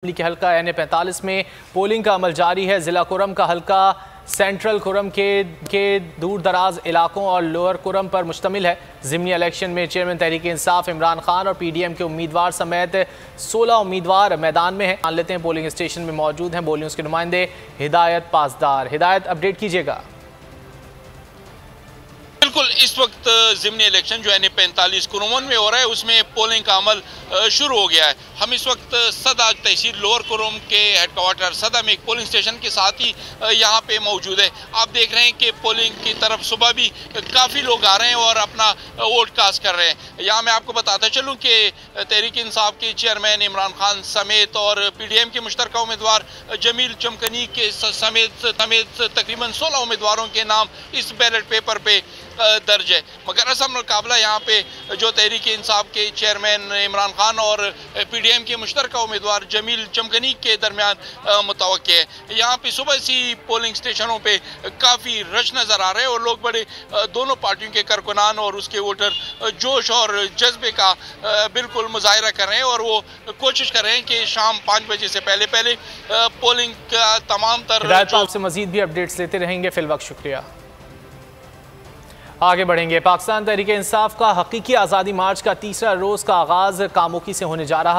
के हल्का NA-45 में पोलिंग का अमल जारी है। जिला कुरम का हल्का सेंट्रल कुरम के दूर दराज इलाकों और लोअर कुरम पर मुश्तमिल है। ज़िमनी इलेक्शन में चेयरमैन तहरीक इंसाफ इमरान खान और PDM के उम्मीदवार समेत 16 उम्मीदवार मैदान में हैं। मान लेते हैं पोलिंग स्टेशन में मौजूद हैं बोली उसके नुमाइंदे हिदायत पासदार। हिदायत, अपडेट कीजिएगा। बिल्कुल, इस वक्त ज़िमनी इलेक्शन जो NA-45 कुरुमन में हो रहा है उसमें पोलिंग का अमल शुरू हो गया है। हम इस वक्त सदा तहसील लोअर कुरुम के हेडक्वार्टर सदा में एक पोलिंग स्टेशन के साथ ही यहाँ पे मौजूद है। आप देख रहे हैं कि पोलिंग की तरफ सुबह भी काफ़ी लोग आ रहे हैं और अपना वोट कास्ट कर रहे हैं। यहाँ मैं आपको बताता चलूँ कि तहरीक इंसाफ के चेयरमैन इमरान खान समेत और PDM के मुश्तरका उम्मीदवार जमील चमकनी के समेत तकरीबन 16 उम्मीदवारों के नाम इस बैलेट पेपर पे दर्ज है। मगर असल मुकाबला यहाँ पे जो तहरीक इंसाफ के चेयरमैन इमरान खान और PDM के मुश्तरका उम्मीदवार जमील चमकनी के दरमियान मुतवक्के है। यहाँ पे सुबह से पोलिंग स्टेशनों पे काफ़ी रश नज़र आ रहे हैं और लोग बड़े दोनों पार्टियों के कारकुनान और उसके वोटर जोश और जज्बे का बिल्कुल मुजाहिरा कर रहे हैं और वो कोशिश कर रहे हैं कि शाम 5 बजे से पहले पोलिंग का तमाम तर आपसे मजीद भी अपडेट्स लेते रहेंगे। फिल वक्त शुक्रिया। आगे बढ़ेंगे। पाकिस्तान तहरीक इंसाफ का हकीकी आज़ादी मार्च का तीसरा रोज़ का आगाज़ कामोकी से होने जा रहा